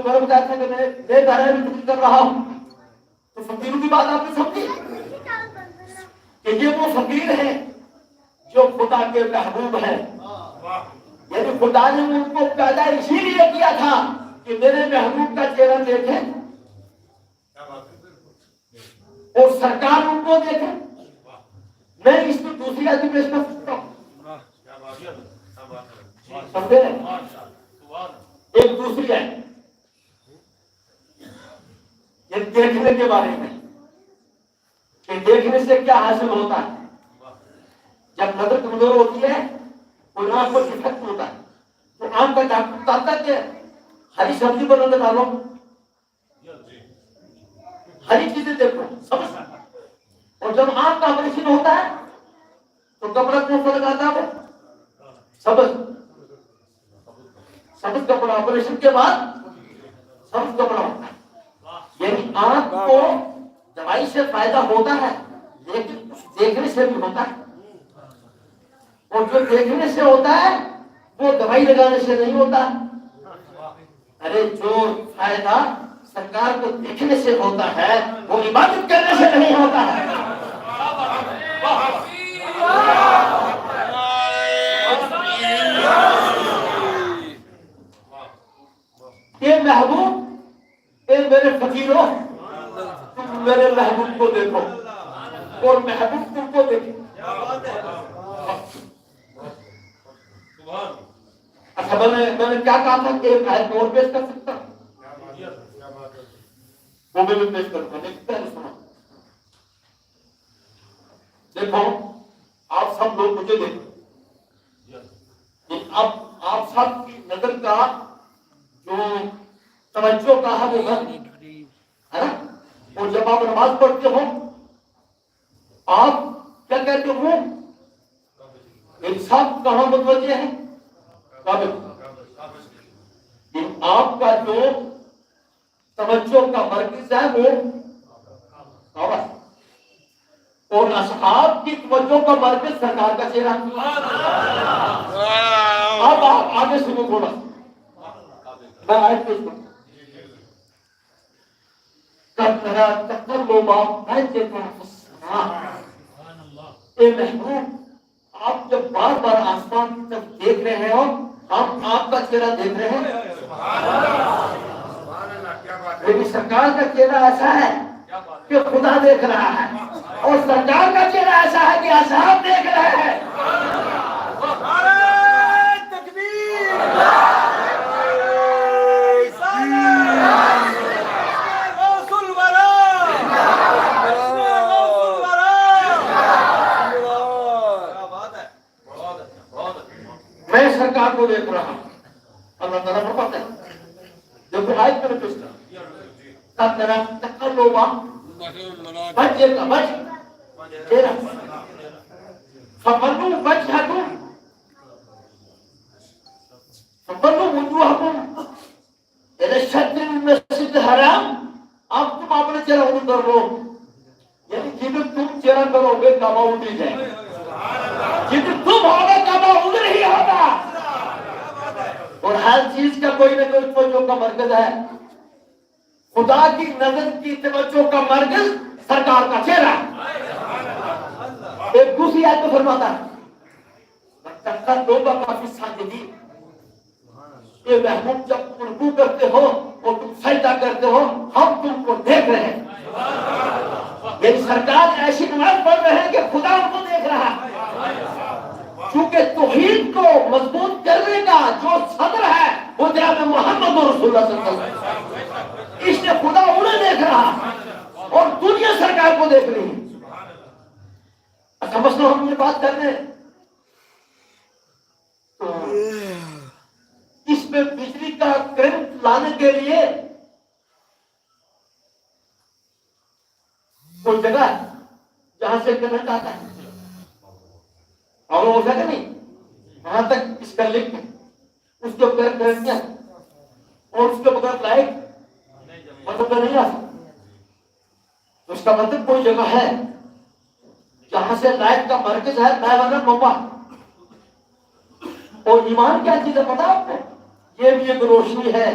گھر جاتے ہیں میں گھر میں کر رہا ہوں، تو فقیروں کی بات آپ نے سمجھی کہ یہ وہ فقیر ہے جو خدا کے محبوب ہیں، یعنی خدا نے ان کو پیدا اسی لیے کیا تھا کہ میرے محبوب کا چہرہ دیکھیں اور سرکار ان کو دیکھے۔ میں اس میں دوسری آدمی پیش کر سکتا ہوں، سمجھے؟ ایک دوسری ہے یہ دیکھنے کے بارے میں کہ دیکھنے سے کیا حاصل ہوتا ہے۔ جب نظر کمزور ہوتی ہے اور آنکھ پر ڈیفیکٹ ہوتا ہے تو آنکھ کا ڈاکٹر بتاتا ہے کہ ہری سبزی پر نظر ڈالو، ہری چیزیں دیکھو، سمجھ۔ اور جب آنکھ کا آپریشن ہوتا ہے تو کپڑا کون سا لگاتا ہے؟ سبز سبز کپڑا، آپریشن کے بعد سبز کپڑا ہوتا ہے۔ یعنی آنکھ کو دوائی سے فائدہ ہوتا ہے لیکن دیکھنے سے بھی ہوتا ہے، اور جو دیکھنے سے ہوتا ہے وہ دوائی لگانے سے نہیں ہوتا۔ ارے جو فائدہ سرکار کو دیکھنے سے ہوتا ہے وہ عبادت کرنے سے نہیں ہوتا ہے۔ یہ محبوب، اے میرے فقیروں تم میرے محبوب کو دیکھو اور محبوب تم کو دیکھو۔ اچھا میں نے کیا کہا تھا کہ ایک آیت اور پیش کر سکتا ہوں، وہ میں پیش کروں گا، پہلے سنو۔ دیکھو آپ سب لوگ مجھے دیکھو، اب آپ سب کی نظر کا جو توجہ کا ہے وہ گھر ہے نا، اور جب آپ نماز پڑھتے ہو آپ کیا کہتے ہو؟ انسان کہاں متوجہ ہے؟ قابل۔ آپ کا جو توجہ کا مرکز ہے وہ کعبہ، اور اصحاب کی توجہ کا مرکز سرکار کا چہرہ۔ اب آپ آگے سنو تھوڑا، میں آیت پیش کروں۔ اے محبوب آپ جب بار بار آسمان کی طرف دیکھ رہے ہو، ہم آپ کا چہرہ دیکھ رہے ہیں، لیکن سرکار کا چہرہ ایسا ہے کہ خدا دیکھ رہا ہے، اور سرکار کا چہرہ ایسا ہے کہ اصحاب دیکھ رہے ہیں۔ میں سرکار کو دیکھ رہا ہوں، اللہ تعالیٰ فرماتا ہے جب آیت میں پیش کرا تیرا تقلبا بچے کا بچ تیرا فبنو وجہکم فبنو وجوہکم الی الشطر المسجد الحرام، اب تم اپنے چہرہ ادھر کر لو، یعنی جدھر تم چہرہ کرو گے کعبہ ادھر جائے گا، جدھر تم ہوگے کعبہ ادھر ہی ہوگا، اور ہر چیز کا کوئی نہ کوئی توجہ کا مرکز ہے۔ خدا کی نظر کی توجہ کا مرکز سرکار کا چہرہ۔ ایک دوسری آیت میں فرماتا ہے یہ محبوب جب تم رکوع کرتے ہو اور تم سجدہ کرتے ہو ہم تم کو دیکھ رہے ہیں، یعنی سرکار ایسی نماز پڑھ رہے ہیں کہ خدا ان کو دیکھ رہا ہے۔ چونکہ توحید کو مضبوط کرنے کا جو صدر ہے وہ جناب محمد رسول اللہ صلی اللہ علیہ وسلم، اس نے خدا انہیں دیکھ رہا اور دنیا سرکار کو دیکھ رہی ہے۔ اچھا مسئلہ ہم یہ بات کر رہے ہیں تو اس میں بجلی کا کرنٹ لانے کے لیے کوئی جگہ ہے جہاں سے کرنٹ آتا ہے، اور ہو سکے نہیں وہاں تک اس کا لنک ہے، اس کے اوپر کرنٹ کیا اور اس کے بغیر لائٹ مطلب نہیں آ سکتا، تو اس کا مطلب کوئی جگہ ہے جہاں سے لائٹ کا مرکز ہے پیغمبر محمد۔ اور ایمان کیا چیز ہے پتا آپ کو؟ یہ بھی ایک روشنی ہے